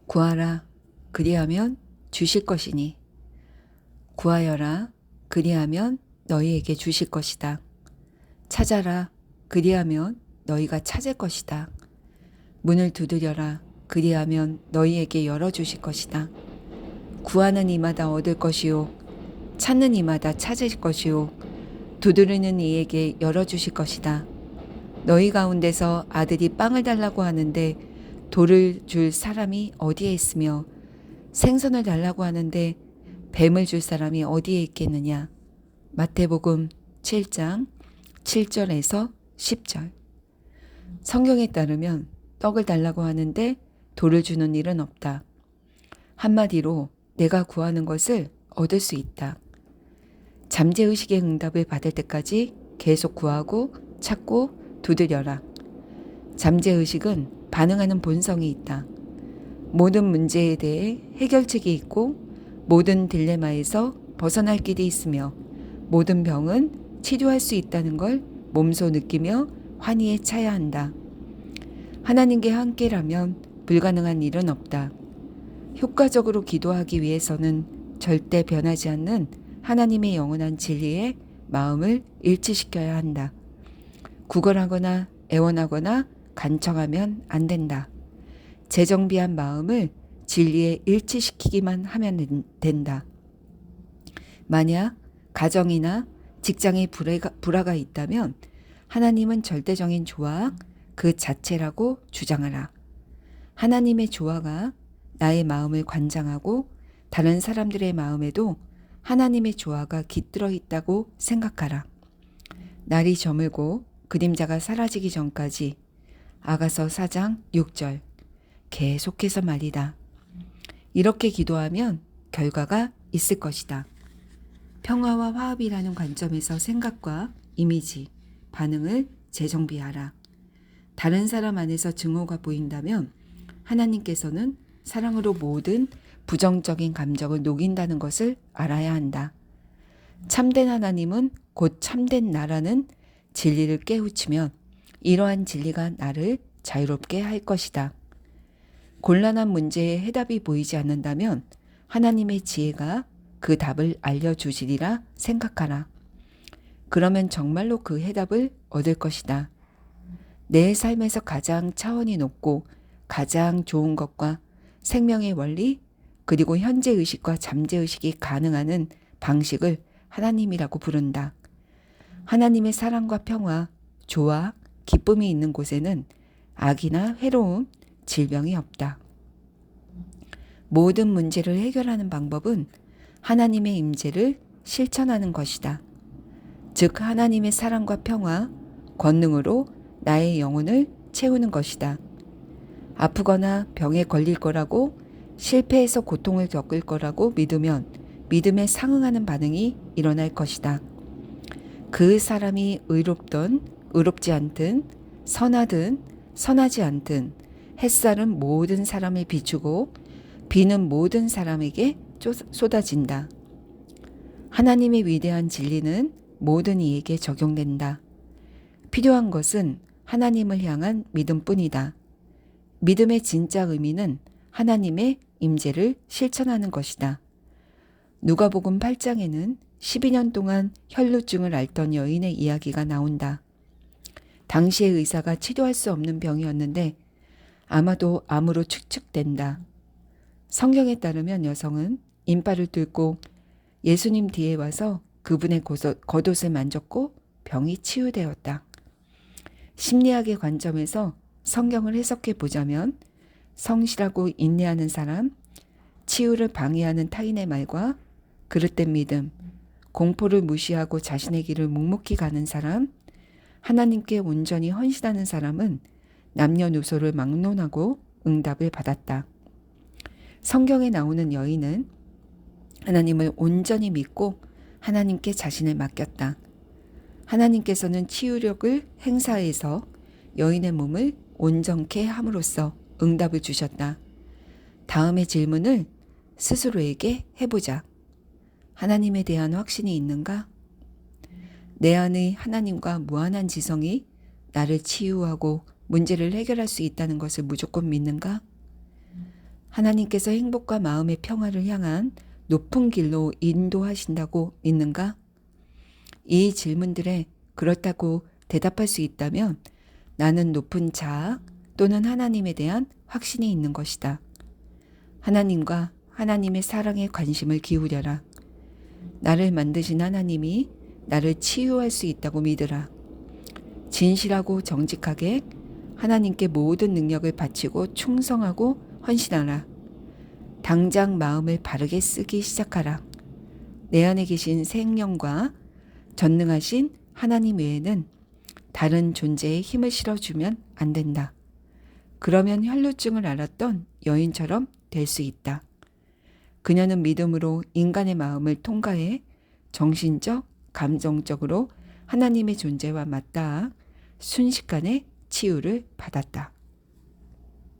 구하라 그리하면 주실 것이니 구하여라 그리하면 너희에게 주실 것이다. 찾아라 그리하면 너희가 찾을 것이다. 문을 두드려라 그리하면 너희에게 열어주실 것이다. 구하는 이마다 얻을 것이요 찾는 이마다 찾을 것이요 두드리는 이에게 열어주실 것이다. 너희 가운데서 아들이 빵을 달라고 하는데 돌을 줄 사람이 어디에 있으며 생선을 달라고 하는데 뱀을 줄 사람이 어디에 있겠느냐. 마태복음 7장 7절에서 10절. 성경에 따르면 떡을 달라고 하는데 돌을 주는 일은 없다. 한마디로 내가 구하는 것을 얻을 수 있다. 잠재의식의 응답을 받을 때까지 계속 구하고 찾고 두드려라. 잠재의식은 반응하는 본성이 있다. 모든 문제에 대해 해결책이 있고 모든 딜레마에서 벗어날 길이 있으며 모든 병은 치료할 수 있다는 걸 몸소 느끼며 환희에 차야 한다. 하나님께 함께라면 불가능한 일은 없다. 효과적으로 기도하기 위해서는 절대 변하지 않는 하나님의 영원한 진리에 마음을 일치시켜야 한다. 구걸하거나 애원하거나 간청하면 안 된다. 재정비한 마음을 진리에 일치시키기만 하면 된다. 만약 가정이나 직장에 불화가 있다면 하나님은 절대적인 조화 그 자체라고 주장하라. 하나님의 조화가 나의 마음을 관장하고 다른 사람들의 마음에도 하나님의 조화가 깃들어 있다고 생각하라. 날이 저물고 그림자가 사라지기 전까지. 아가서 4장 6절. 계속해서 말이다. 이렇게 기도하면 결과가 있을 것이다. 평화와 화합이라는 관점에서 생각과 이미지, 반응을 재정비하라. 다른 사람 안에서 증오가 보인다면 하나님께서는 사랑으로 모든 부정적인 감정을 녹인다는 것을 알아야 한다. 참된 하나님은 곧 참된 나라는 진리를 깨우치면 이러한 진리가 나를 자유롭게 할 것이다. 곤란한 문제에 해답이 보이지 않는다면 하나님의 지혜가 그 답을 알려주시리라 생각하라. 그러면 정말로 그 해답을 얻을 것이다. 내 삶에서 가장 차원이 높고 가장 좋은 것과 생명의 원리 그리고 현재의식과 잠재의식이 가능한 방식을 하나님이라고 부른다. 하나님의 사랑과 평화, 조화, 기쁨이 있는 곳에는 악이나 해로움, 질병이 없다. 모든 문제를 해결하는 방법은 하나님의 임재를 실천하는 것이다. 즉 하나님의 사랑과 평화, 권능으로 나의 영혼을 채우는 것이다. 아프거나 병에 걸릴 거라고 실패해서 고통을 겪을 거라고 믿으면 믿음에 상응하는 반응이 일어날 것이다. 그 사람이 의롭든 의롭지 않든 선하든 선하지 않든 햇살은 모든 사람을 비추고 비는 모든 사람에게 쏟아진다. 하나님의 위대한 진리는 모든 이에게 적용된다. 필요한 것은 하나님을 향한 믿음뿐이다. 믿음의 진짜 의미는 하나님의 임재를 실천하는 것이다. 누가복음 8장에는 12년 동안 혈루증을 앓던 여인의 이야기가 나온다. 당시의 의사가 치료할 수 없는 병이었는데 아마도 암으로 추측된다. 성경에 따르면 여성은 인파를 뚫고 예수님 뒤에 와서 그분의 겉옷을 만졌고 병이 치유되었다. 심리학의 관점에서 성경을 해석해 보자면 성실하고 인내하는 사람, 치유를 방해하는 타인의 말과 그릇된 믿음, 공포를 무시하고 자신의 길을 묵묵히 가는 사람, 하나님께 온전히 헌신하는 사람은 남녀노소를 막론하고 응답을 받았다. 성경에 나오는 여인은 하나님을 온전히 믿고 하나님께 자신을 맡겼다. 하나님께서는 치유력을 행사해서 여인의 몸을 온전케 함으로써 응답을 주셨다. 다음의 질문을 스스로에게 해보자. 하나님에 대한 확신이 있는가? 내 안의 하나님과 무한한 지성이 나를 치유하고 문제를 해결할 수 있다는 것을 무조건 믿는가? 하나님께서 행복과 마음의 평화를 향한 높은 길로 인도하신다고 믿는가? 이 질문들에 그렇다고 대답할 수 있다면 나는 높은 자아 또는 하나님에 대한 확신이 있는 것이다. 하나님과 하나님의 사랑에 관심을 기울여라. 나를 만드신 하나님이 나를 치유할 수 있다고 믿으라. 진실하고 정직하게 하나님께 모든 능력을 바치고 충성하고 헌신하라. 당장 마음을 바르게 쓰기 시작하라. 내 안에 계신 생명과 전능하신 하나님 외에는 다른 존재에 힘을 실어주면 안 된다. 그러면 혈루증을 앓았던 여인처럼 될 수 있다. 그녀는 믿음으로 인간의 마음을 통과해 정신적, 감정적으로 하나님의 존재와 맞닿아 순식간에 치유를 받았다.